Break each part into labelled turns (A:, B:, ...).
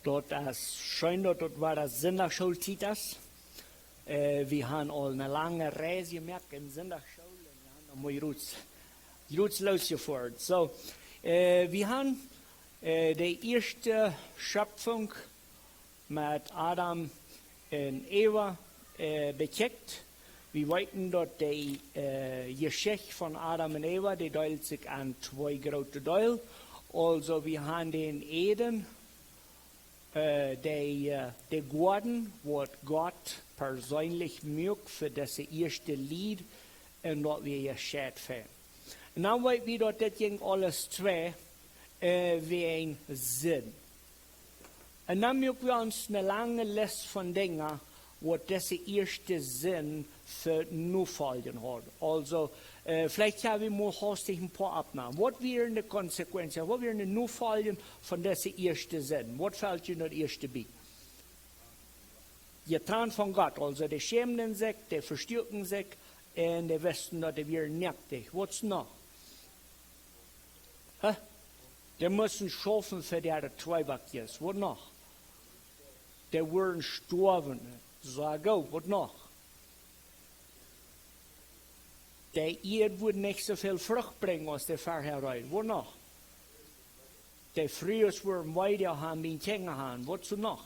A: dort ist schön, dort war das Sonntagsschulzeit. Wir haben all eine lange Reise gemacht in Sonntagsschule. Wir haben noch mal gut losgefahren. So, wir haben die erste Schöpfung mit Adam und Eva bekickt. Wir wollten dort die Geschichte von Adam und Eva, die teilt sich an zwei große Teile. Also wir haben den Eden, die Garten, wo Gott persönlich mögt für das erste Lied und dort wir gescheit werden. Und dann wollten wir dort, das ging alles zwei wie ein Sinn. Und dann mögen wir uns eine lange Liste von Dingen, wo das erste Sinn für Nufallen hat. Also, vielleicht haben wir mal hastig ein paar Abnahmen. Was wären die Konsequenzen? Was wären die Nufallen von diesem ersten Sinn? Was fällt Ihnen das erste bei? Getrennt von Gott. Also, die schämen sich, die verstärken sich, und die wissen, dass die nächtig. Was noch? Die müssen schaffen für die Zweibackjes. Was noch? Die würden sterben. Sag auch, was noch? Der Erde würde nicht so viel Frucht bringen, als der vorher rein. Was noch? Der Frühjahr würden weiter haben, wie Kinder haben. Was noch?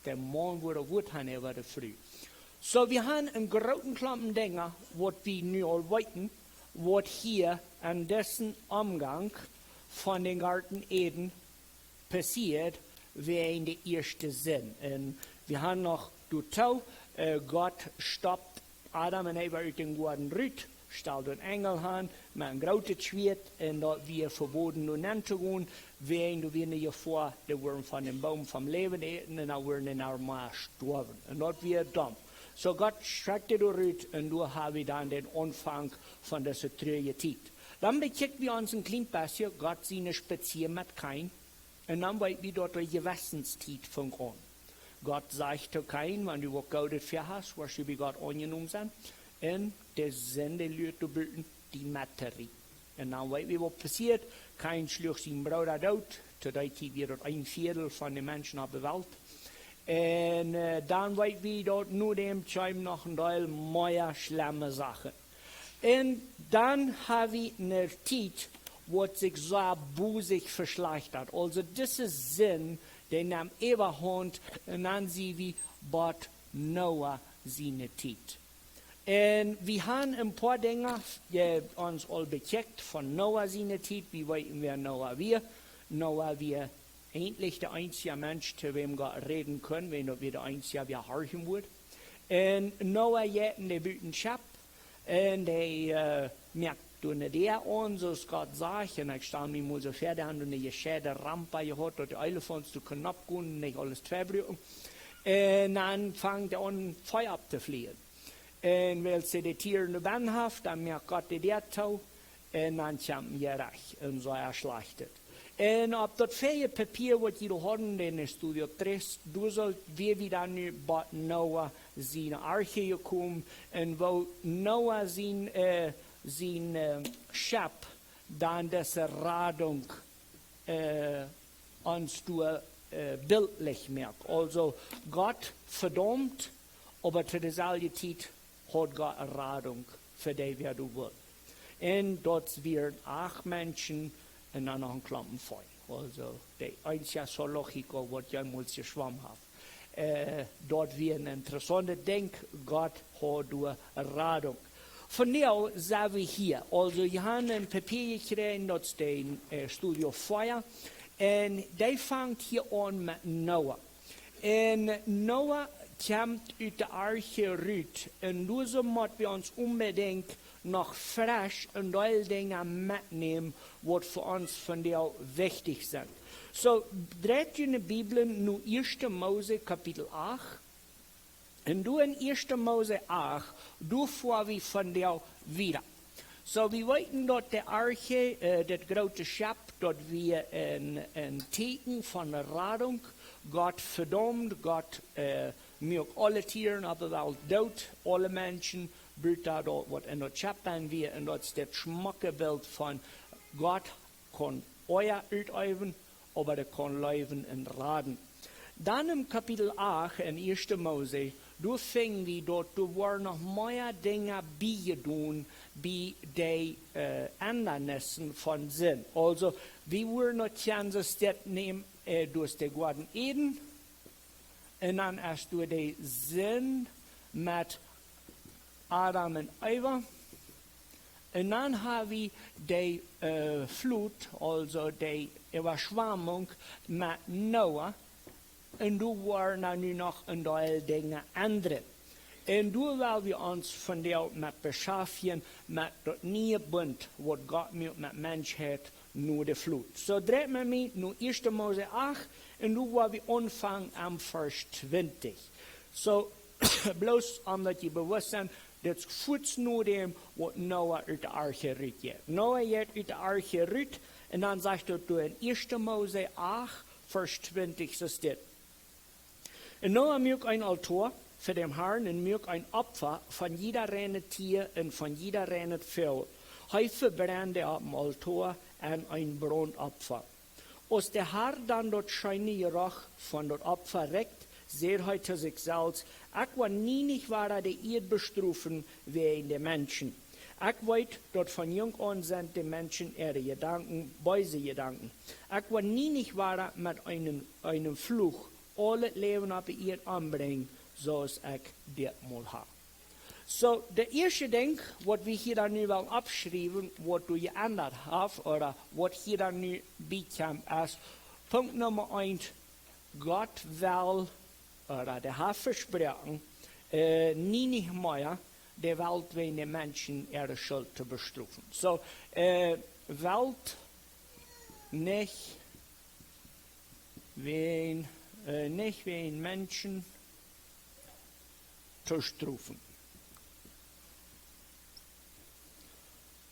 A: Der Mann würde gut haben, er war der Früh. So, wir haben einen großen Klumpen Dinge, was wir nur weiten, was hier an dessen Umgang von den Garten Eden passiert, wie in der erste Sinn. Und wir haben noch, Gott stoppt Adam und Eva aus dem Garten raus, stellt einen Engel an, mit einem großen Schwert, und dort wir verboten, nun anzugehen, wenn wir nicht vor, die würden von dem Baum vom Leben eten, und dann würden die normal sterben. Und dort wir dumm. So Gott streckte durch, und da haben wir dann den Anfang von dieser trügen Zeit. Dann bekicken wir uns ein kleines bisschen, Gott seine Spazier mit Kain. Und dann wollen wir dort die Gewissenszeit von an. Gott sagt zu Kain, wenn du was Gutes für hast, was du bei Gott angenommen sind. Und der Sinn der Leute bilden die Materie. Und dann wollen wir, was passiert. Kain schlug seinen Bruder tot. Today wird dort ein Viertel von den Menschen auf der Welt. Und dann wollen wir dort nur dem Scheim noch ein Teil mehr schlimme Sachen. Und dann habe ich eine Zeit, wo sich so busig verschlechtert. Also, das ist Sinn, den nahm Eva Hand, und dann sie wie bat Noah seine Zeit. Und wir haben ein paar Dinge uns all bekickt von Noah seine Zeit. Wie wollten wir Noah wir? Noah wir endlich der einzige Mensch, zu wem Gott reden können, wenn wir der einzige wir horchen wird. Und Noah jäten die Büten Schab. Und der merkt der an, so es Gott sagt, und ich stand mir mal so fertig an, und eine gescheite Rampe gehabt, und die Elefants zu können abgehen, und nicht alles zusammenbrücken. Und dann fängt er an, Feuer abzufliehen. Und weil sie die Tiere in der Band haben, dann merkt Gott der Tau, und dann kommt er recht, und so erschlachtet. Und auf das feie Papier, was die haben, in das Studio 3, du sollst wie dann bei Noah seine Arche gekommen, und wo Noah sein Schab dann diese Radung uns bildlich merkt. Also Gott verdammt, aber zu derselben Zeit hat Gott eine Radung für die, wer du willst. Und dort werden 8 Menschen und dann noch ein Klumpen Feuer. Also die einzige so Logika, was jemals geschwommen hat. Dort wird ein interessanter Denk, Gott hat eine Radung. Von der sind wir hier. Also wir haben ein Papier gekriegt, das ist ein Studio Feuer. Und der fängt hier an mit Noah. Und Noah kommt aus der Arche raus. Und so müssen wir uns unbedingt noch frisch und all Dinge mitnehmen, was für uns von der wichtig sind. So, dreht in der Bibel nur 1. Mose Kapitel 8. Und du in 1. Mose 8, du fuhr wie von der wieder. So, wir wollten dort der Arche, das große Schab, dort wir ein Teken von der Radung. Gott verdammt, Gott mögt alle Tiere auf der Welt tot, alle Menschen. Bild da dort, was in der Chapter wir, und dort ist das Schmackebild von Gott kann euer Üben, aber der kann leben und raten. Dann im Kapitel 8 in 1. Mose, du fing wie dort, du war noch mehr Dinge beigetan, bei den Ändernissen von Sinn. Also, wie wir noch Kansas Stadt nehmen, durch den Garten Eden, und dann hast du den Sinn mit Adam und Eva, und dann haben wir die Flut, also die Überschwemmung mit Noah, und du waren dann nur noch ein Teil Dinge andere. Und du wollen wir uns von der mit beschäftigen, mit dem neuen Bund, was Gott mit Mensch hat, nur die Flut. So dreht man mich nur 1. Mose 8, und du wollen wir anfangen am Vers 20. So, bloß, dass ihr bewusst seid, das ist nur dem, was Noah aus der Arche riet. Noah hat aus der Arche riet, und dann sagt er in 1. Mose 8, Vers 20, so steht. Und Noah mögt ein Altar für den Herrn und mögt ein Opfer von jeder reine Tier und von jeder reine Vieh. Er verbrannte auf dem Altar an ein Brandopfer. Als der Herr dann dort scheine Geruch von dort Opfer reckt, seht er zu sich selbst, ich war nie nicht war die Erde bestrufen wie in den Menschen. Ich weiß, dort von jung an sind die Menschen ihre Gedanken, böse Gedanken. Ich war nie nicht war mit einem Fluch, alle Leben auf die Erde anbringen, so ich dir mal habe. So, der erste Ding, was wir hier dann nu abschreiben, was du geändert hast, oder was hier dann nu bekommt, ist, Punkt Nummer 1, Gott will, oder der hat versprochen, nie nicht mehr, der Welt wegen der Menschen ihre Schuld zu bestrafen. So, Welt nicht wegen Menschen zu strafen.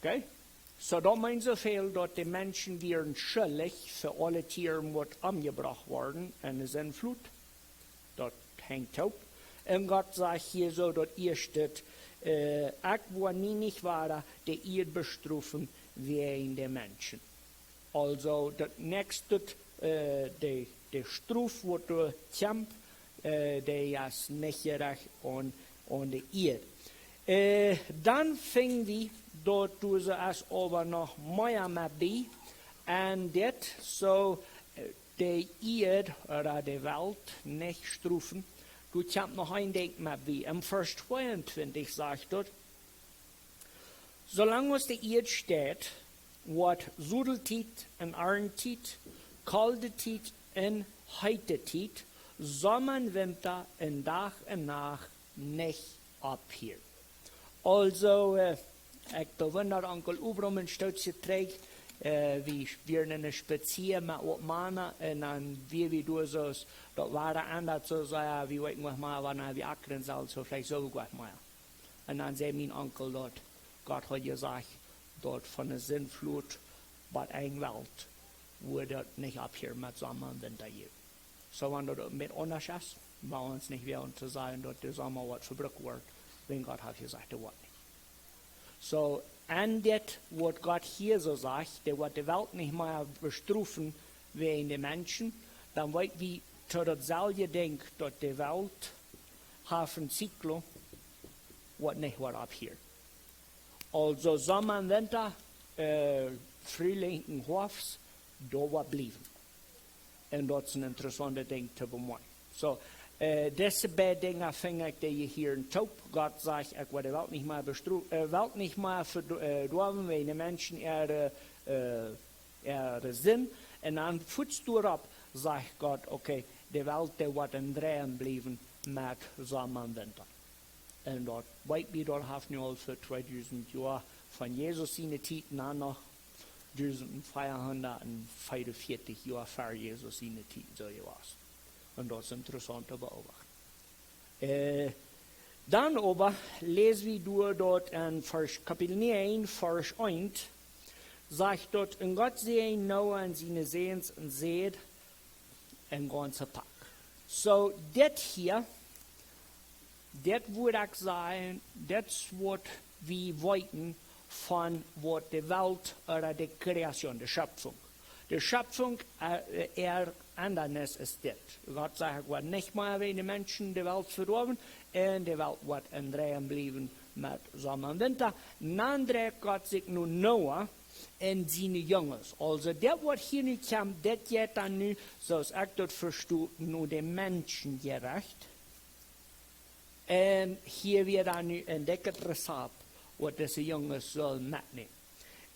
A: Okay? So, da meint so viel, dass die Menschen wären schuldig für alle Tiere, die umgebracht wurden in der Sintflut. Das hängt auf. Und Gott sagt hier so, dass ihr steht, ich war nie nicht wahr, die ihr bestrafen wegen der Menschen. Also, das nächste, die Strafe, die du kämpfst, die ist nicht gerecht und die ihr. Dann fing wir, dort du so es aber noch mehr mit bei, und das so, die Erde oder die Welt nicht strafen. Du kannst noch ein Ding mit bei. Im Vers 22 sagt dort, solange es die Erde steht, wird Sudeltit und Arntit, Kaldetit und Heitetit, Sommer und Winter und Tag und Nacht nicht abhört. Also, ich bewundere Onkel Ubram ein Stützchen trägt, wie wir einen Spazier mit Mann und dann wie du so, das war anders so, wie weit noch mal, wann wir ackern sollen, so vielleicht so gut mal. Und dann sagt mein Onkel dort, Gott hat gesagt, dort von der Sintflut, bei einer Welt, wo das nicht abhört mit Sommer und Winter hier. So, wenn das mit anders ist, bei uns nicht werden zu sagen, dass der Sommer was verbrückt wird, wenn Gott hat gesagt, der wird nicht. So, an das, was Gott hier so sagt, der wird die Welt nicht mehr bestrafen wegen den Menschen, dann wird wie zu dasselbe Ding, dass die Welt hat einen Zyklus, was nicht wird abhört. Also Sommer und Winter, Frühling und Herbst, da wird bleiben. Und das ist ein interessantes Ding zu bemerken. So, diese beiden Dinge finde ich, die hier in Taub. Gott sagt, ich werde die Welt nicht mehr Welt nicht mehr verdorben, weil die Menschen ihre Sinn. Und dann futzt du ab, sagt Gott, okay, die Welt, die wird in Drehen bleiben mit Sommer und Winter. Und dort, weit wie dort haben wir für 2000 Jahre von Jesus seine Titen an noch 1444 Jahre vor Jesus seine Titen so gewesen. Und das ist interessant zu beobachten. Dann aber lesen wir dort in Kapitel 9, Vers 1, sagt dort, und Gott sehe Noah und seine Sehens und seht ein ganzer Pack. So, das hier das würde ich sagen, das was wir wollten von was die Welt oder die Kreation, die Schöpfung. Die Schöpfung, anders ist das. Gott sagt, wird nicht mehr wie die Menschen die Welt verdorben, und die Welt wird in Drehen bleiben mit Sommer und Winter. Dann dreht Gott sich nun Noah und seine Jungs. Also, das, was hier nu kommt, das geht dann nu, so ich das verstehe, nur den Menschen gerecht. Und hier wird dann nu entdeckt Rezept, was diese Jungs sollen mitnehmen.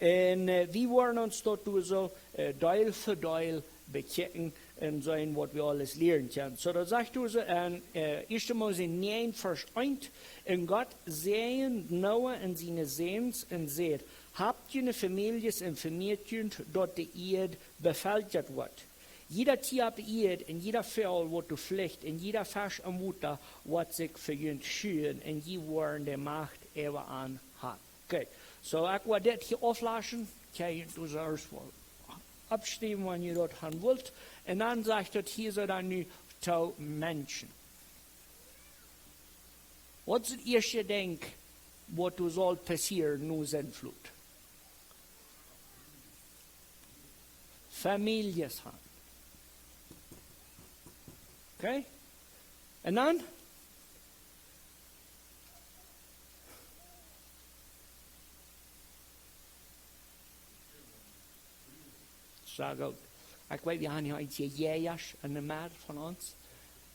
A: Und wir wollen uns dort so Teil für Teil bechecken und sehen, was wir alles lernen können. So, da sagt du so, 1. Mose 9, Vers 1, und Gott sehen Noah und seine Sehens und seht, habt ihr eine Familie und Familien, dort die Erde bevölkert wird. Jeder Tier auf der Erde und jeder Vogel wird du fliegt und jeder Fisch am Wasser wird sich für ihn schüren und je wollen die Macht über an hat. Okay. So, ich werde das hier auflassen. Okay, du sollst abstimmen, wenn ihr dort haben wollt. Und dann sagt das hier so dann nu zu Menschen. Was ist das erste Denk, was du soll passieren, nur Sintflut? Families haben. Okay? Und dann? Sag ook. Ik weet, we hebben hier iets Jägers in de maat van ons.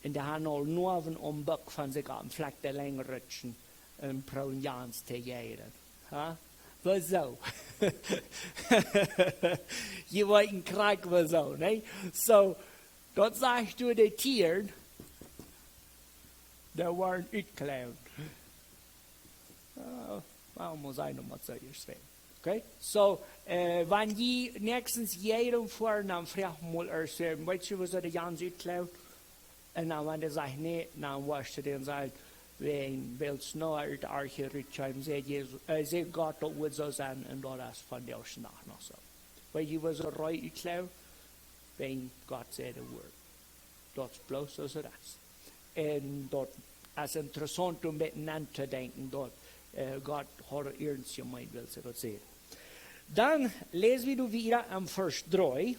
A: En die hebben al Norven om buk van zich aan vlek de lenge rutschen en Projaans te jagen. Ha? Wieso? Je weet een krijg wieso, nee? So, dat zegt du de Tieren, die waren uitgekleed. Waarom moet ik nog wat zeggen? Okay? So, wenn je nächstens jedem fahren, dann fragt mal erst, weißt du, was er die ganze Zeit klaut? Und dann, wenn er sagt, nee, dann weißt du den sagt, wen willst du noch in der Arche rutschen, sagt Gott, das wird so sein, und das ist von der Nacht noch so. Weißt du, was er reut geklaut? Wenn Gott sagt, das Wort. Das ist bloß so das. Und dort ist interessant, um miteinander zu denken, dort, Gott hat ernst gemeint, will sie das sehen. Dann lesen wir wieder am Vers 3.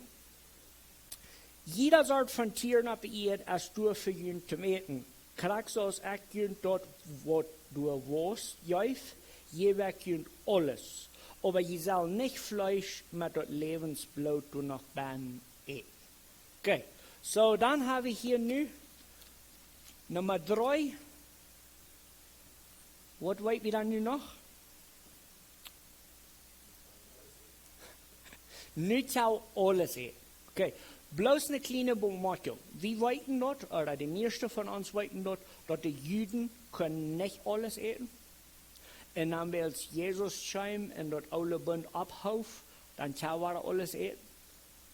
A: Jeder Sort von Tieren auf der Erde ist du für ihn zum Eten. Kriegst du aus Ecken dort, wo du wohnst, jäuf, je weg alles. Aber je soll nicht Fleisch mit dort Lebensblut du noch beim eten. Okay, so dann habe ich hier nu Nummer 3. Was weiß wir dann noch? Nicht so alles eten. Okay. Bloß eine kleine Bemerkung. Wir wissen dort, oder die meisten von uns wissen dort, dass die Juden können nicht alles eten. Und dann, als Jesus kam und dort alle Bund abhauf, dann kann er alles eten.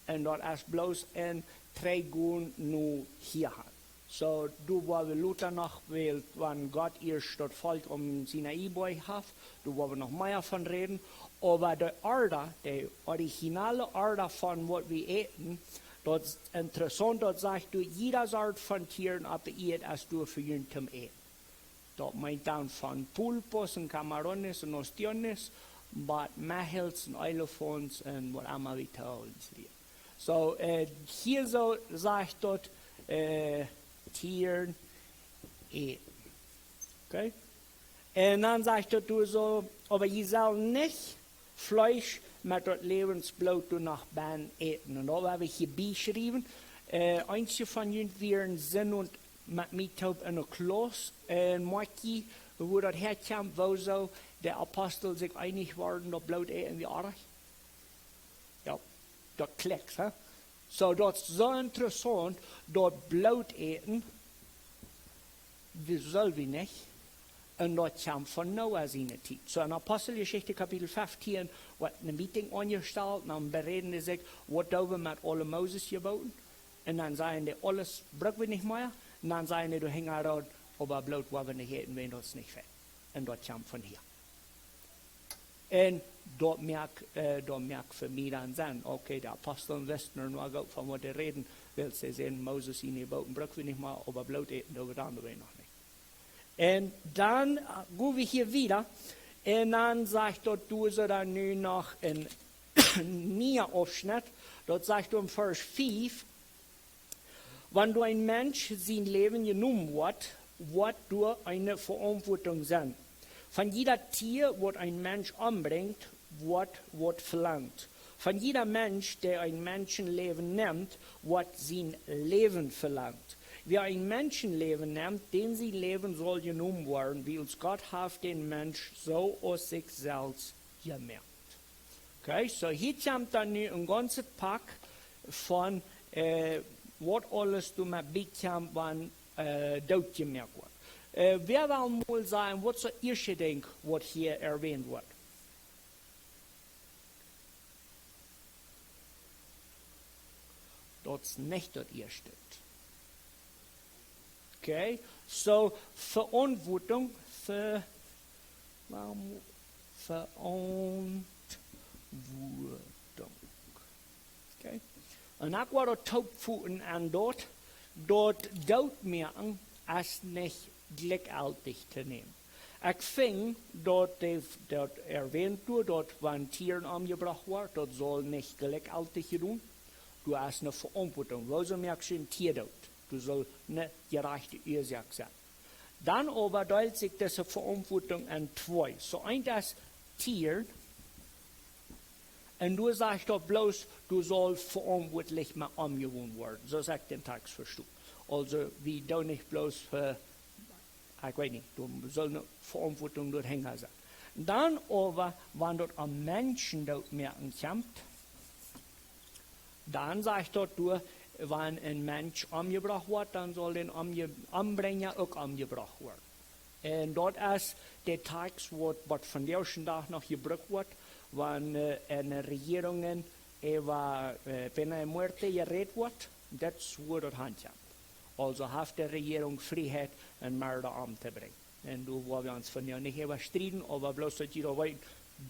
A: Und dort ist bloß ein Trägun nur hier hat. So, du wo wir Luther noch wählt, wenn Gott erst dort Volk Sinai hat, du wo wir noch mehr von reden. Aber die Order, die originale Order von was wir eten, das ist interessant, dort sagt du, jeder Sort von Tieren auf der Erde hast du für ihn zum Eten. Dort meint dann von Pulpos und Camarones und Ostiones, but Machels und Elefants und was immer wir tun. So, hier so sagt dort, Tieren eten. Okay? Und dann sagt du so, aber ihr soll nicht Fleisch mit dort Lebensblut du nach Bahn eten. Und da habe ich hier beschrieben, einige von ihnen wären Sinn und mit mir in einer Kloß, Marki, wo dort herkommt, wo so der Apostel sich einig waren, dort Blut eten wie Arch. Ja, dort klickt, hè? So, das ist so interessant, dort Blut eten, wie soll wir nicht? Und das kam von Noah seine Zeit. So in Apostelgeschichte Kapitel 15 wird ein Meeting angestellt, dann bereden sie sich, was da wir mit alle Moses gebaut. Und dann sagen die, alles brauchen wir nicht mehr. Und dann sagen die, du hängst dort, aber Blut wollen wir nicht eten, wenn das nicht fällt. Und das kam von hier. Und dort merkt für mich dann sein, okay, die Apostel wissen nur gut, von was die reden, weil sie sehen, Moses ihnen gebaut, brauchen wir nicht mehr, aber Blut eten, da wir dann noch nicht. En dan gaan we hier wieder. En dan zegt dat du ze dan nu nog een nieuwe afschnitt. Dat zegt du in vers 5. Wanneer du ein Mensch zijn leven genomen wordt, wordt door eine Verantwortung zijn. Van jeder Tier, wat ein Mensch umbringt, wordt verlangt. Van jeder Mensch, der ein Menschenleben nimmt, wird sein Leben verlangt. Wer ein Menschenleben nimmt, den sein Leben soll genommen werden, wie uns Gott hat den Mensch so aus sich selbst gemacht. Okay, so hier kommt dann nu ein ganzes Pack von, was alles du mal bekommst, wann dort gemacht wird. Wer will mal sagen, was das erste Ding, was hier erwähnt wird? Das ist nicht das erste. Okay, so Verantwortung, Verantwortung. Okay, und ich war dort taubvoeten an dort merken, als nicht gleichzeitig zu nehmen. Ich fing dort erwähnt du, dort wann Tieren angebracht wird, dort soll nicht gleichzeitig tun. Du hast eine Verantwortung. Also merkst du ein Tier dort. Du sollst eine gerechte Ursache sein. Dann aber teilt sich diese Verantwortung in zwei. So ein das Tier, und du sagst doch bloß, du sollst verantwortlich mit umgewohnt werden. So sagt der Text, verstehst du. Also, wie du nicht bloß für, ich weiß nicht, du sollst eine Verantwortung dort hängen sein. Dann aber, wenn dort am Menschen dort merken kommt, dann sagt dort du, wenn ein Mensch umgebracht wird, dann soll den Umbringer auch umgebracht werden. Und dort ist der Text, was von der ersten Tag noch gebraucht wird, wenn eine Regierung über eine Muerte geredet wird, das ist, wo dort handhabt. Also hat die Regierung Freiheit, einen Mörder umzubringen. Und du wollen wir uns von dir nicht überstriden, aber bloß, dass jeder weiß,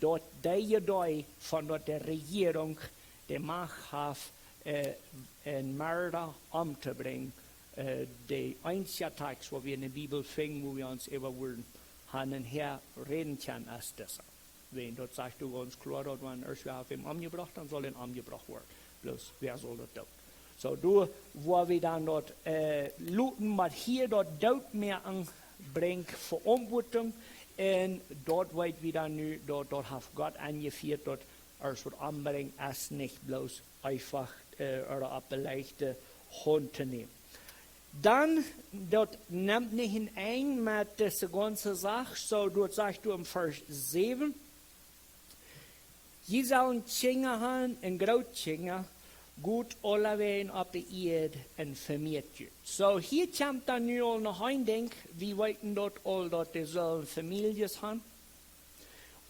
A: dort die Idee von der Regierung, die Macht hat, einen Mörder umzubringen, der einzige Tag, wo wir in der Bibel finden, wo wir uns über Hand und her reden können, ist das. Wenn dort sagt du ganz klar, dass wenn wir auf ihn umgebracht, dann soll er umgebracht werden. Bloß, wer soll das tun? So, du, wo wir dann dort looten, was hier dort dort merken, bringt Verantwortung, und dort weit wieder nu, dort hat Gott angeführt, dort als wird anbringen, ist nicht bloß einfach oder ab leichte Hand zu nehmen. Dann, dort nimmt nicht hinein mit dieser ganzen Sache, so dort sagst du im Vers 7, je sollen Kinder haben, ein Großkinder, gut alleweil auf der Erde und vermehrt. So, hier kommt dann nur noch ein Ding, wie weiten dort all dort, die sollen Familien haben.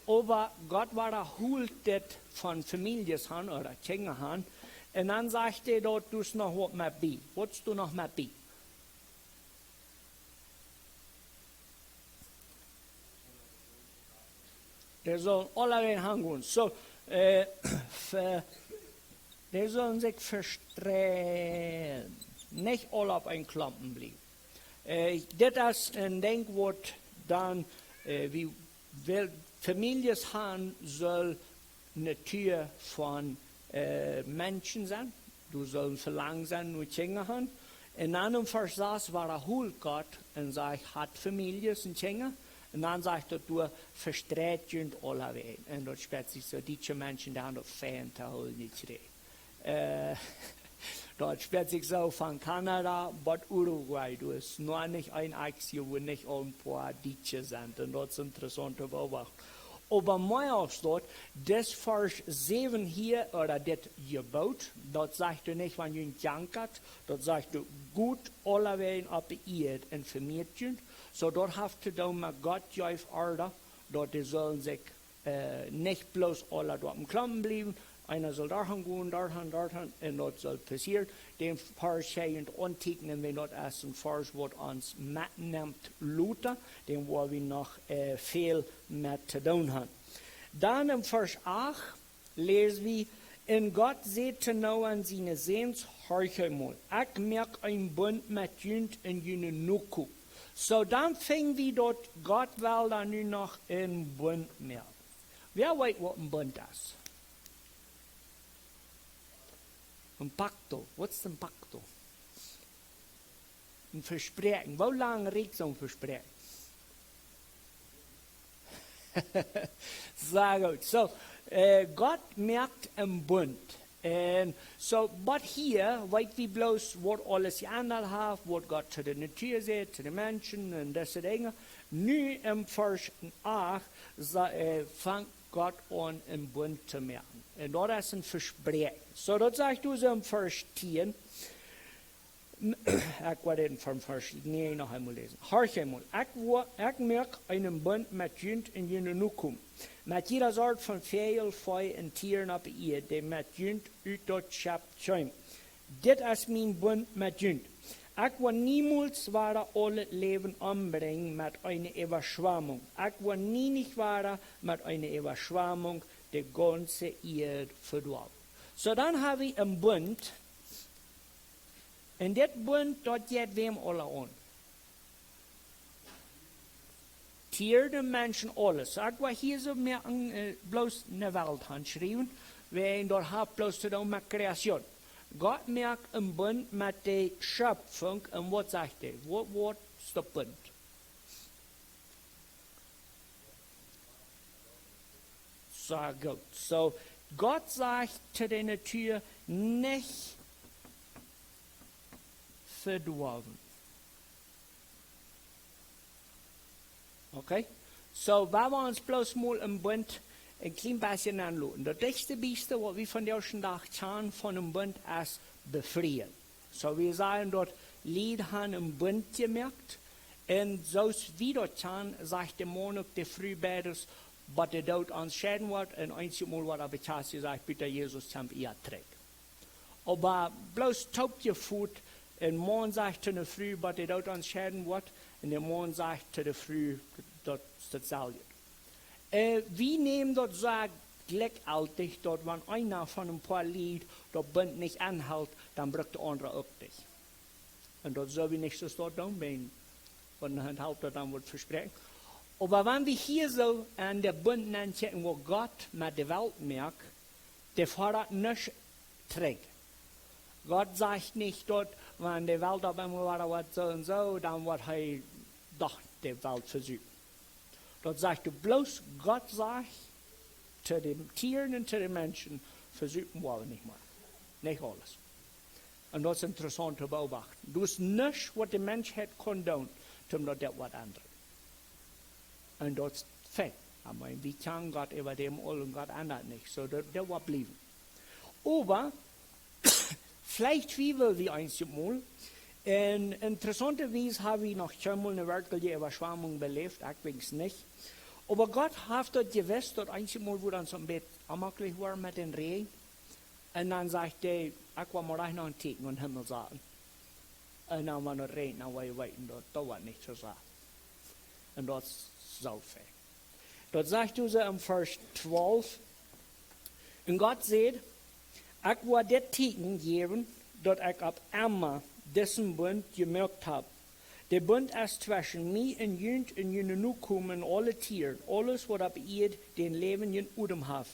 A: Aber Gott war da holt das von Familien haben oder Kinder haben. Und dann sagt er dort, du hast noch was mit bei. Was du noch mit bei? Die sollen alle hängen. So, die sollen sich verstreuen. Nicht alle auf einen Klampen bleiben. Das ist ein Ding, was dann, wie Familien haben, soll eine Tür von Menschen sein. Du sollst verlangen sein, nur Kinder haben. In einem Vers war holt Gott und sagt, hat Familien und Kinder. Und dann sagt er, du verstreut und alle weg. Und dort spät sich so, diese Menschen, die haben doch Fan zu holen, nicht reden. Dort spät sich so von Kanada bis Uruguay. Du hast nur nicht ein Aktie, wo nicht ein paar Deutsche sind. Und dort ist interessante Beobachtung. Aber mehr als dort, das Vers 7 hier, oder das Gebot, dort sagt er nicht, wenn du ihn jankert, dort sagt er, gut alle Wegen auf der Erde und vermehrt sind. So dort habt ihr dann mit Gott auf Erde, dort sollen sich nicht bloß alle dort im Klammen bleiben, einer soll dahin gehen, dahin, und dort soll passieren. Den Vers scheint antiken, wenn dort erst ein Vers, was uns mitnimmt, Luther, den wo wir noch viel mit zu tun haben. Dann im Vers 8 lesen wir, in Gott seht genau an seine Sehens, horche mal. Ich merke ein Bund mit Jünd in jene Nuku. So, dann fing wir dort, Gott will da nu noch einen Bund mehr. Wer weiß, was ein Bund ist? Ein Pacto. Was ist ein Pacto? Ein Versprechen. Wie lange regt so ein Versprechen? Sehr gut. So, Gott merkt einen Bund. So, but hier, weet wie bloß, was alles geändert hat, was Gott zu der Natur sagt, zu den Menschen und diese Dinge. Nu im Vers 8 fängt Gott an, einen Bund zu merken. Und das ist ein Versprechen. So, das sagt du so im Vers 10. Ich werde den vom Vers noch einmal lesen. Hör einmal. Ich merke einen Bund mit Jünd in jene Nukum. Met jeder soort van vegel, vee en tieren op de eer, die met Jünd uit dat schap schuim. Dit is mijn bund met Jünd. Ik wil niemals ware alle leven ombrengen met een Überschwemmung. Ik wil niet ware met een Überschwemmung de ganze eer verdwalen. So dan hebben we een bund. En dit bund, dat gaat wem alle aan. Tieren, Menschen, alles. Ik wil hier zo merken, bloos in de wereld gaan schrijven. Wij daar hebben bloos te doen met creatie. God merkt een bund met de schöpfung. En wat zegt hij? Wat is de bund? Zo goed. So, God zegt zu der Natur, nicht verdorben. Okay? So, waar we ons bloos mal een Bund een klein beetje aanlopen. Dat dichtste beste wat we van de dag gaan van een Bund is befrieren. So, we zeggen dat Lied han een Bund gemerkt. En zoals we dat gaan, zegt de man ook de frühbeders, wat de dood ons scheiden wordt. En eenmaal wat er bekend gezegd, bitte Jezus zum ihr trekt. Aber bloos taub je voet. En man zegt te de früh, wat de dood ons scheiden wordt. En de man zegt te de früh, dat zal je. We nemen dat zo gelijkaltig, dat wanneer einer van een paar lied dat Bund niet aanhoudt, dan brukt de andere ook niet. En dat zullen we niet zo doen, want dan houdt dat dan wordt versprechen. Aber wenn wir hier so an der Bund nennen, wo Gott mit der Welt merkt, der fordert nicht trägt. Gott sagt nicht dort, wenn die Welt auf einmal war so und so, dann wird er doch die Welt versuchen. Dort sagt er bloß, Gott sagt zu den Tieren und zu den Menschen, versuchen wollen nicht mal. Nicht alles. Und das ist interessant zu beobachten. Du hast nichts, was der Mensch hat können, um das was anderes. Und das ist fett. Aber wie kann Gott über dem all und Gott ändert nicht. So, das war blieben. Aber, vielleicht wie will wir einmal, und interessanterweise habe ich noch schon mal eine wirkliche Überschwemmung belebt, ich weiß es nicht. Aber Gott hat dort gewusst, dass einmal, wo dann so ein bisschen unmöglich war mit den Regen. Und dann sagt er, ich will mal gleich noch einen Ticken und Himmel sagen. Und dann war noch Regen, dann war ich weiten, da war nicht zu sagen. Und das ist so viel. Dort sagt er so im Vers 12, und Gott sagt, ich will dir Ticken geben, dass ich ab einmal diesen Bund gemerkt habe. Der Bund ist zwischen mir und Jünd und jene Nukumen alle Tiere, alles, was ab ihr den Leben in Udem hat.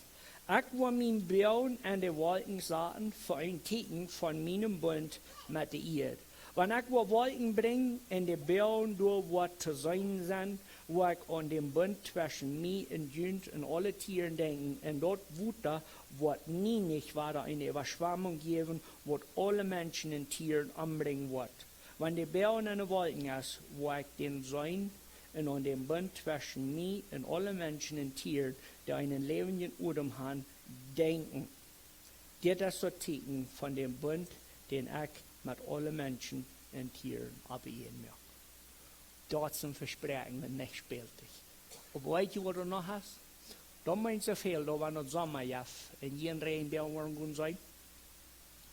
A: Ich will mein Bauen an den Wolken sagen, für ein Ticken von meinem Bund mit der Erde. Wenn ich Wolken bringe und die Bauen durch was zu sein sind, wo ich an den Bund zwischen mir und Jünd und alle Tieren denken, und dort Wutter, wird nie nicht weiter eine Überschwemmung geben, wo alle Menschen und Tieren umbringen wird. Wenn die Bauen in den Wolken ist, wo ich den sein und an den Bund zwischen mir und alle Menschen und Tieren, die einen lebenden Udem haben, denken. Das ist das Ticken von dem Bund, den ich mit allen Menschen und Tieren abgeben möchte. Dort ist ein Versprechen, wenn nicht spielt dich. Aber weißt du, was du noch hast? Da meinst du viel, da war noch Sommer, ja, in jeden Regenbär wollen gut sein.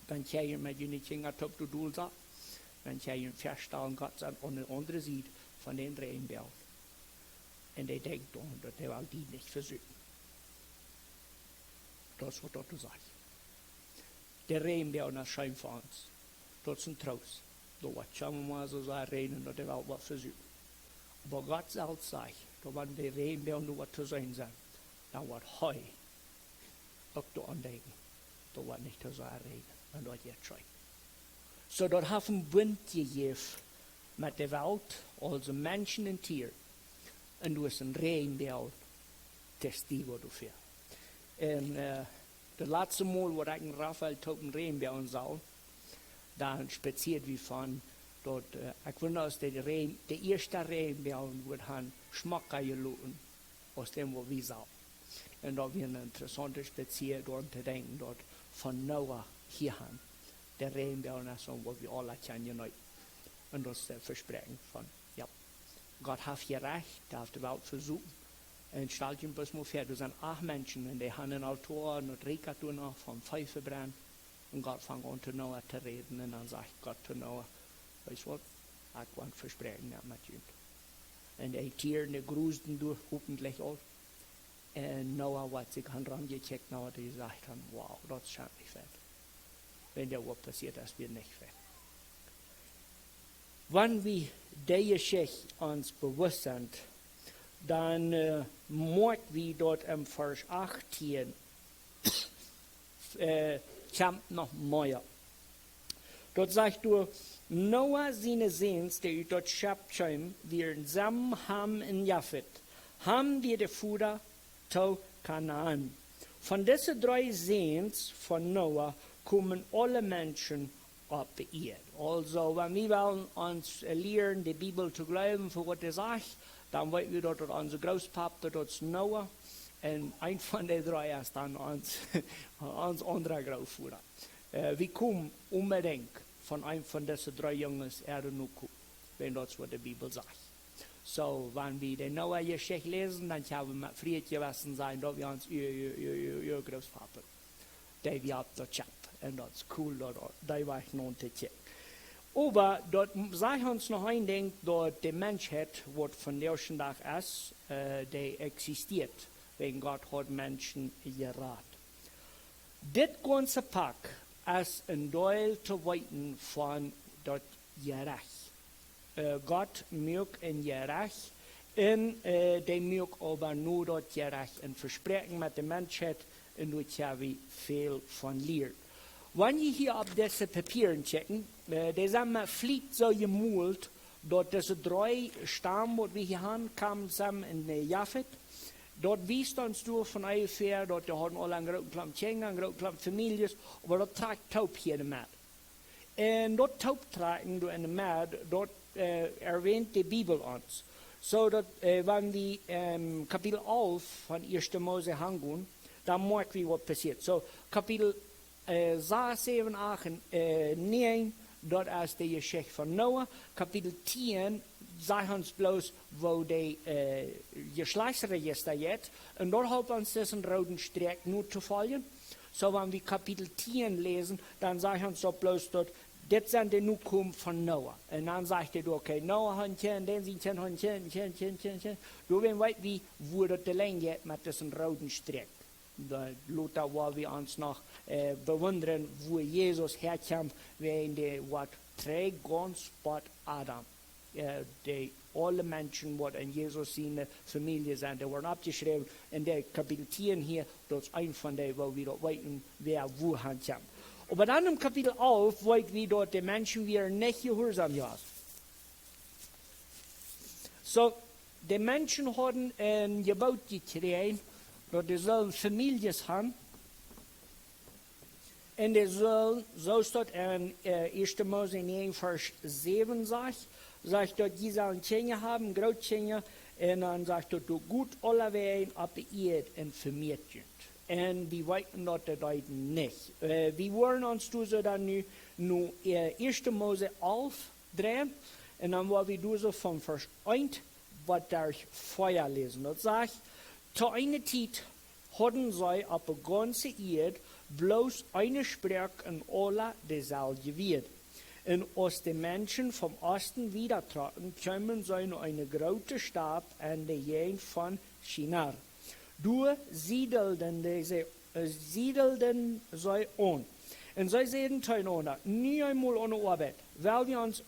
A: Dann kann ich mit jenen Kindern top du Dul sagt. Dann kann ich feststellen, Gott sagt, an der anderen Seite von den Regenbär. Und der denkt, dass der will die nicht versuchen. Das ist, was du sagst. Der Regenbär ist schein für uns. Das ist ein Trost. Da wird schon mal so sein, reden, dass der Welt was versuchen. Aber Gott selbst sagt, da werden die Regenbären nur was zu sein sein. Dann wird Heu auch da andenken. Da wird nicht so regen. Und dort jetzt schon. So, dort haben wir Bund gegeben mit der Welt, also Menschen und Tiere. Und du hast ein Regenbär testigo dafür. Und das letzte Mal, wo ich in Raphael einen Regenbär sah, dann spaziert wie von dort, ich wundere, aus der erste Regenbär wird han Schmacker gelassen, aus dem, wo wir sahen. Und da wir eine interessante Spazier dort zu denken, dort von Noah hierhin. Der Regenbär und so, wo wir alle kennen. Und das Versprechen von, ja, Gott hat hier recht, der hat die Welt versucht. Und stellt ihm bis mal vor, da sind 8 Menschen, und die haben ein Altar und Reka noch vom Pfeife brennen. Und Gott fängt an, zu Noah zu reden, und dann sagt Gott zu Noah, weißt du was, ich will ein Versprechen mit ihm. Und die Tiere, die grusten durch, hoffentlich auch. Und Noah hat sich herangecheckt, und die sagt, wow, das scheint nicht fett. Wenn der was passiert, das wird nicht fett. Wenn wir die Geschichte uns bewusst sind, dann merken wir dort im Vers 18, kommt noch mehr. Dort sagt du, Noah seine Sehns, die dort schabt, wir Sam, Ham und Japhet, haben wir die Fuder zu Kanaan. Von diesen 3 Sehns von Noah kommen alle Menschen auf die Erde. Also, wenn wir wollen uns lernen, die Bibel zu glauben, für was sagt, dann wollen wir dort unser Großpapa, dort Noah, und ein von den 3 ist dann uns anderer Großvater. Wir kommen unbedingt von einem von diesen 3 Jungs Erde nur kommen, wenn das was die Bibel sagt. So, wenn wir die Noah-Geschichte lesen, dann haben wir mit Fried gewesen sein, da wir uns ihr Großpapa. Der wir haben dort gehabt. Und das ist cool, da war ich noch zu checken. Aber dort sagt uns noch ein Ding, dass die Menschheit, was von der ersten Tag ist, die existiert, wegen Gott hat Menschen geraten. Das ganze Pack ist ein Teil zu weiten von dort Gerecht. Gott mögt ein Gerecht, und der mögt aber nur dort Gerecht. Ein Versprechen mit der Menschheit, und dort haben wir viel von lernen. Wenn ihr hier auf diese Papieren checken, die sind mit Fliegt so gemalt, dort diese 3 Stammen, die wir hier haben, kamen zusammen in der Japhet. Dort wies uns durch von ungefähr, dort hatten alle einen großen Klamm Kinder, einen großen Klamm Familien, aber dort tragt Taub hier in der Mat. Und dort Taub tragen in der Mat, dort erwähnt die Bibel uns. So, dort, wenn wir Kapitel 11 von 1. Mose hangehen, dann merken wir, was passiert. So, Kapitel 6, 7, 8 und 9, dort ist die Geschichte von Noah. Kapitel 10 sagt uns bloß, wo die Geschlechtsregister jetzt. Und dort hat uns diesen roten Streck nur zu folgen. So, wenn wir Kapitel 10 lesen, dann sagt uns dort bloß dort, das sind die Nachkommen von Noah. Und dann sagt er, okay, Noah hat ein den sind ein Kind. Du weißt, wie wurde die Länge mit diesem roten Streck. Da Luther, wo wir uns noch bewundern, wo Jesus herkommt, wenn der was trägt, ganz bei Adam. Die alle Menschen, die in Jesus seine Familie sind, die wurden abgeschrieben. In der Kapitel 10 hier, das ist ein von denen, wo wir dort wissen, wer wo herkommt. Aber dann im Kapitel 11, wo wir dort die Menschen wieder nicht gehorsam sind. So, die Menschen haben ein Gebot gekriegt, dass die sollen Familien haben. Und die sollen, so steht in 1. Mose 9, Vers 7, sagt dort, die sollen Kinder haben, Großkinder, und dann sagt dort, du gut alle Wege auf der Erde und vermehrt sind. Und wir wollten dort nicht. Wir wollen uns so dann nur 1. Mose 11 drehen, und dann wollen wir so von Vers 1, was durch Feuer lesen. Das sagt, zu einer Zeit hatten sie auf der ganzen Erde bloß eine Sprache und alle dieselbe wird. Und als die Menschen vom Osten wieder traten, kamen sie in eine große Stadt an der Gegend von Shinar. Du siedelten sie an. Und sie sagten zueinander, nie einmal ohne Arbeit, weil wir uns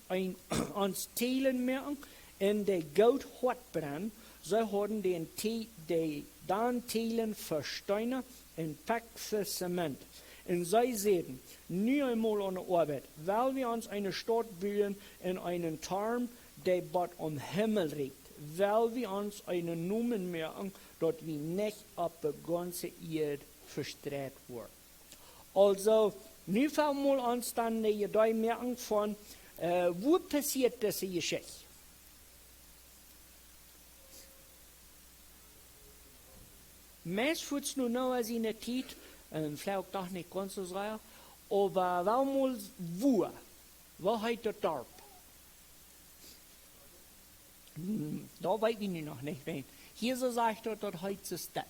A: teilen merken in de goud hotbrand, zij hadden de dan telen versteinen en pakse cement. En zij zeiden, nu einmal aan de arbeid, weil wir uns eine Stadt bauen in einen Turm, der bot om Himmel reikt, weil wir uns einen Namen merken, dat wir nicht auf der ganzen Erde verstrahlt worden. Also, nu fangen wir uns dann die Idee merken von, wo passiert diese Geschichte? Meest voets nu nou als in de tijd, en vielleicht auch nicht ganz so sehr, aber warum wo heet das Dorp? Da weiß ich noch nicht wen. Hier so sagt er, das heet die Stadt.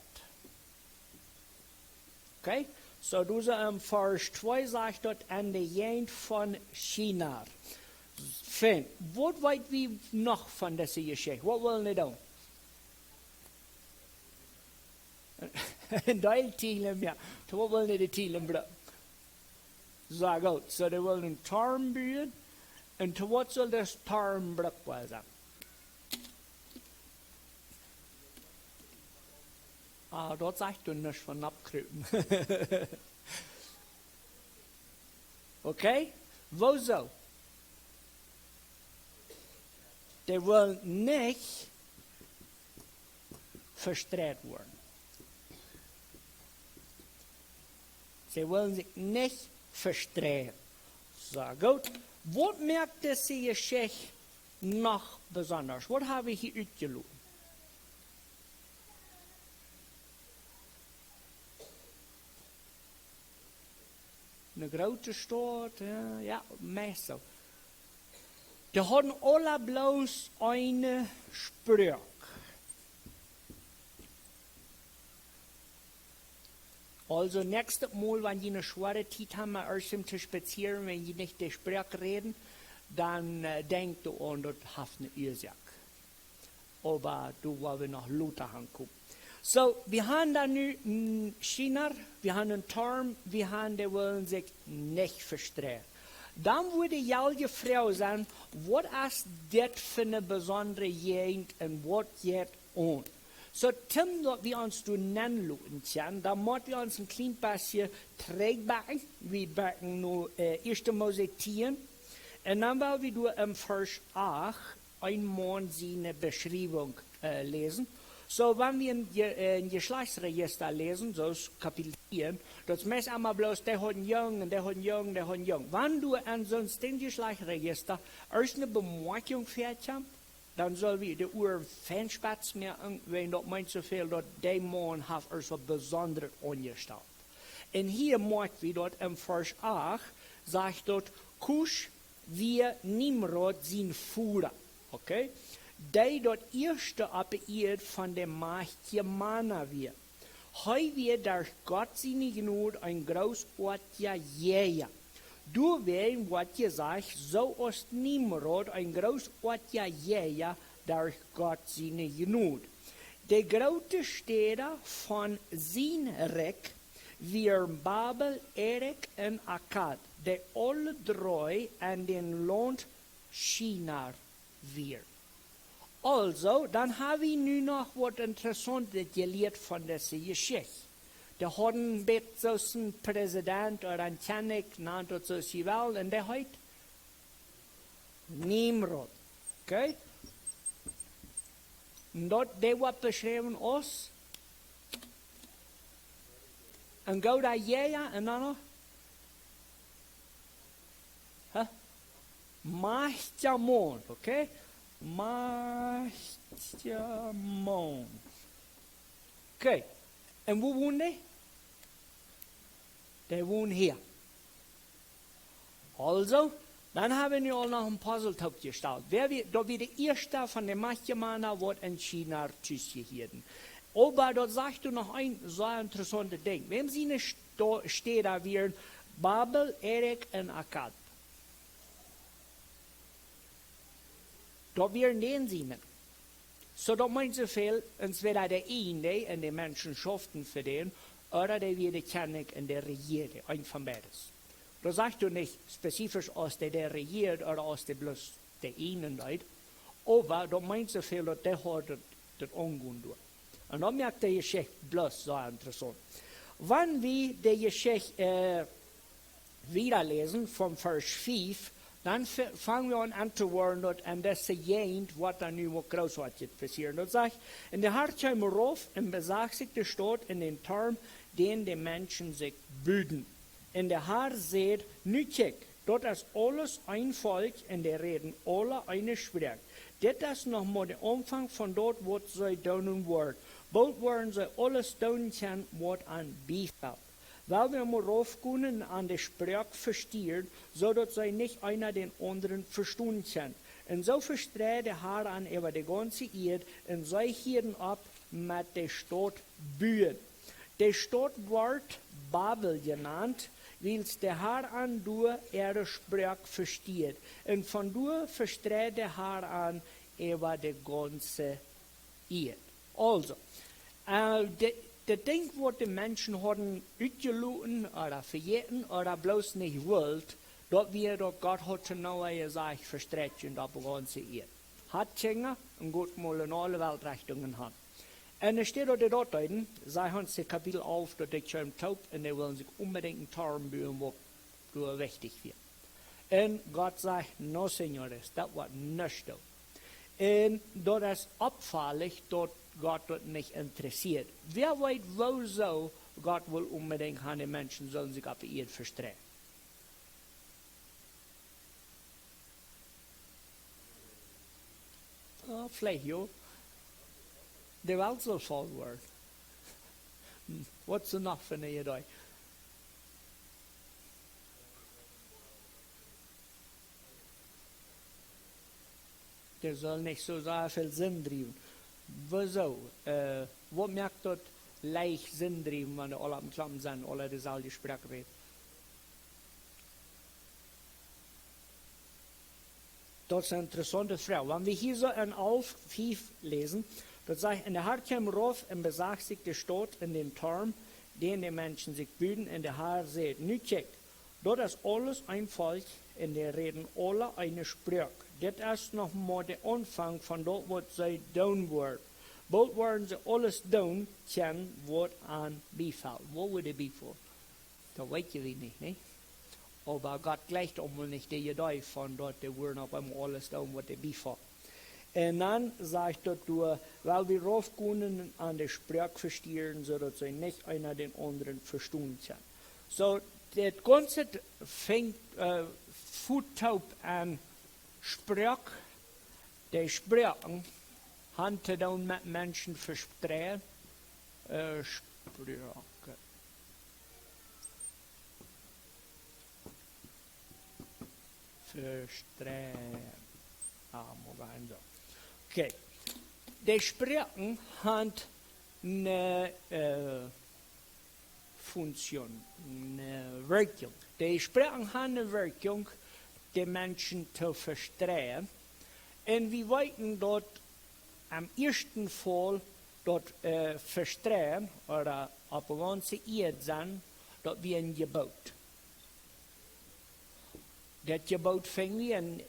A: Okay? So, du im Vers 2 sagt dort an der Gegend von China. Fan, was weiß wir noch von dieser Geschichte? Was wollen wir tun? Een deel telen, ja. Toen wilden de telen brengen. Zeg uit. So, die wilden een turm bouwen. En toen wat zal dat turm brengen zijn? Ah, dat zegt u niet van abkruipen. Oké? Wo zo? Die willen niet verstrahlt worden. Sie wollen sich nicht verstrahlen. So gut. Was merkt diese Geschichte noch besonders? Was habe ich hier ausgelassen? Eine große Stadt, ja, meist so. Die hatten alle bloß eine Sprache. Also nächstes Mal, wenn die eine schwere Zeit haben, erst zu spazieren, wenn die nicht die Sprache reden, dann denkt du an, das hat eine Ursache. Aber du wollen noch Luther angucken. So, wir haben da nu in China, wir haben einen Turm, wir haben, die wollen sich nicht verstrahlen. Dann würde ja gefragt sein, was ist das für eine besondere Gegend und was geht an? So, Tim, dat wir uns du nennen lassen, da müssen wir uns ein klein bisschen trägbacken. Wir backen nur 1. Mose 10. Und dann wollen wir du im Vers 8 einmal seine Beschreibung lesen. So, wenn wir ein Geschlechtsregister lesen, so ist Kapitel 10, das meist einmal bloß, der hat einen Jungen, der hat einen Jungen, der hat einen Jungen. Wenn du ansonsten den Geschlechtsregister erst eine Bemerkung fertig hast, dann soll wir die Uhr Fanspatz merken, wenn das meint so viel, dass der Mann hat erst was Besonderes angestellt. Und hier merkt wir dort im Vers 8, sagt dort, Kusch wir Nimrod sein Führer. Okay? Der dort erste Abbild von der Macht Germaner wird. Heu wird durch Gott seine Gnade ein großartiger Jäger. Du wirst, was gesagt, so ist Nimrod ein großartiger Jäger durch Gott seine Gnade. Der große Städte von Sinrek wir Babel, Erek und Akkad, die alle drei an den Land China wir. Also, dann habe ich nun noch was Interessantes gelernt von dieser Geschichte. Der hat ein bisschen Präsident oder ein König, nannt das so sie will, und der heißt Nimrod. Okay? Und dort, der wird beschrieben als ein guter Jäger und dann noch mächtiger Mann, okay? Mächtiger Mann. Okay. Und wo wohnt der? Der wohnt hier. Also, dann haben wir auch noch ein Puzzle-Top gestellt. Da wird der erste von den Machtmännern wird in China tschüssgehielten. Aber dort sagst du noch ein sehr interessantes Ding. Wenn sie eine Städte wären, Babel, Erek und Akkad. Dort wären den sie nicht. So, da meint so viel, entweder der eine und die Menschen schuften für den, oder der wird der König und der regiert, ein von beides. Da sagst du nicht spezifisch, aus der regiert oder aus der bloß der einen Leute, Aber da meint so viel, dass der hat das angehen durch. Und dann merkt der Geschichte bloß so interessant. Wenn wir die Geschichte wiederlesen vom Vers 5, dann fangen wir an zu hören, und das ist was dann nu wat großartig passiert. Und sagt, in der Hart kwam rauf und besagsigte Stadt in den Turm, den die Menschen sich büden. In der Haar seht, nu kijk, dort ist alles ein Volk, und die reden alle eine Sprache. Das ist nochmal der Anfang von dort, was sie tun wird. Bald werden sie alles tun können, was an befällt. Weil wir mal raufgehen an die Sprache verstehen, so dass sie nicht einer den anderen verstehen kann. Und so verstreut der Herr an über die ganze Erde und sie hielten ab mit der Stadt Bühen. Die Stadt wird Babel genannt, weil der Herr an durch ihre Sprache versteht. Und von durch verstreut der Herr an über die ganze Erde. Also, das Ding, was die Menschen haben uitgeloten oder vergeten oder bloß nicht wollt, dat wir dat Gott hat genau gesagt, verstrecken auf die ganze Erde. Hat Kinder und Gott mal in alle Weltrichtungen haben. Und es steht dort drin, sie haben das Kapitel auf, dass die schon taub und die wollen sich unbedingt einen Tarn bauen, was wichtig wird. Und Gott sagt, no, Senores, das war nicht so. Und das ist abfällig, dass Gott das nicht interessiert. Wer weiß, wo so Gott will unbedingt haben, die Menschen sollen sich auf die Erde verstrecken. Oh, vielleicht, ja. Die Welt soll voll werden. What's enough für eine Idee? Der soll nicht so sehr viel Sinn treiben. Wieso? Was merkt dort leicht Sinn treiben, wenn alle am Klappen sind, alle dieselbe Sprache reden? Das ist eine interessante Frage. Wenn wir hier so in 11,5 lesen, dort sagt, in der Herr kam rauf und besagsigte Stadt in den Turm, den die Menschen sich büden, in der Herr seht, nu kijk, dort ist alles ein Volk, und die reden alle eine Sprache. Das ist nochmal der Anfang von dort, was sie tun werden. Bald werden sie alles tun können, was an befällt. Wo würde befallen? Da weiß ich nicht, ne? Aber Gott gleicht einmal nicht die Idee von dort, die werden auf einmal alles tun, was befällt. Und dann sagt dort, weil wir raufgehen an die Sprache verstehen, so dass sie nicht einer den anderen verstehen kann. So, das Ganze fängt taub an Sprache, die Sprachen haben dann mit Menschen verstreut. Sprache. Verstreut. So. Okay. Die Sprachen haben eine Funktion, eine Wirkung. Die Sprachen haben eine Wirkung, die Menschen zu verstehen. Und wir wollten dort am ersten Fall dort verstehen, oder auf der ganzen Erde sein, dort wie ein Gebot. Das Gebot fing wir in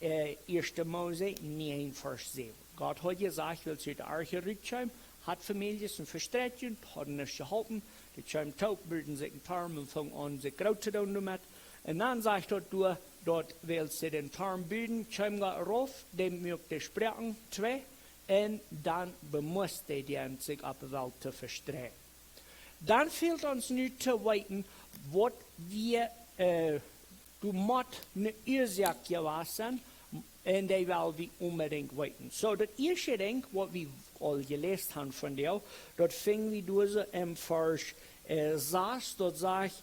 A: 1. Mose 9, Vers 7. Gott hat gesagt, will zu der Arche rückkommen, hat Familien und verstrecken, hat nicht geholfen, die kommen taub, bilden sich einen Tarn und fangen an, sich groß zu tun damit. Und dann sagt er, dort willst du den Tarn bilden, kommen wir rauf, dem mögt die Sprachen 2, und dann bemusst die sich auf der Welt zu verstrecken. Dann fehlt uns nicht zu weiten, was wir, du musst eine Ursache gewesen, und die will wir unbedingt weiten. So, das erste Ding, was wir all gelesen haben von dir, dort fing wir durch im Vers 6, dort sagt,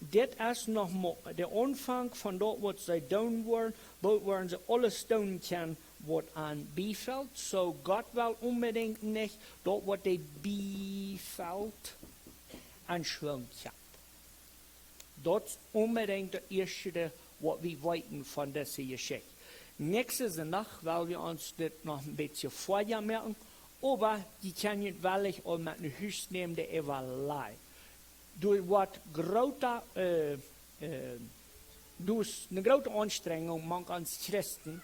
A: das ist nochmal der Anfang von dort, was sie tun wollen, bald werden sie alles tun können, was an befällt. So, Gott will unbedingt nicht dort, was die befällt, anschwimmen kann. Das ist unbedingt das erste, was wir weiten von dieser Geschichte. Nächste Nacht, weil wir uns das noch ein bisschen vorher merken, aber die kann ich wirklich auch mit einem Hüst nehmen, der überlei. Durch eine große Anstrengung, man als Christen,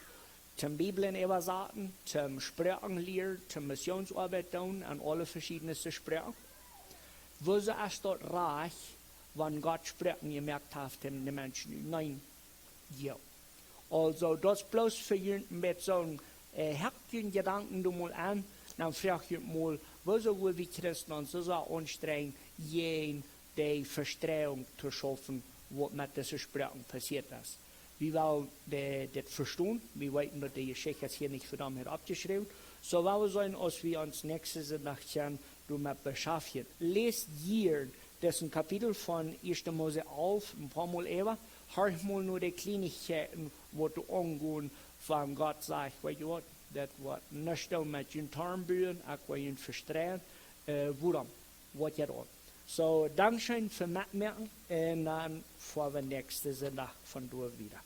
A: zum Bibeln übersetzen, zum Sprachenlehren, zum Missionsarbeit tun, an alle verschiedensten Sprachen. Wo ist dort reich, wenn Gott sprechen gemerkt hat, den Menschen? Nein, ja. Also, das bloß für jemanden mit so einem Gedanken du mal an, dann frag ich mal, wieso will wir Christen uns so anstrengen, die Verstehung zu schaffen, was mit diesen Sprachen passiert ist. Wir wollen das verstehen, wir wollten, dass die Geschichte hier nicht verdammt abgeschrieben. So wollen wir sein, als wir uns nächste Nacht damit beschäftigen. Lest hier dessen Kapitel von 1. Mose 11, ein paar Mal über, hör mal nur die Kleinigkeiten, wo du angehen, von Gott sagt, weißt du was, das wird nicht mit den Tarnbüren, auch bei den Verstehen, worum, was ihr dort. So, Dankeschön für Mitmachen und dann fahren wir nächste Nacht von dort wieder.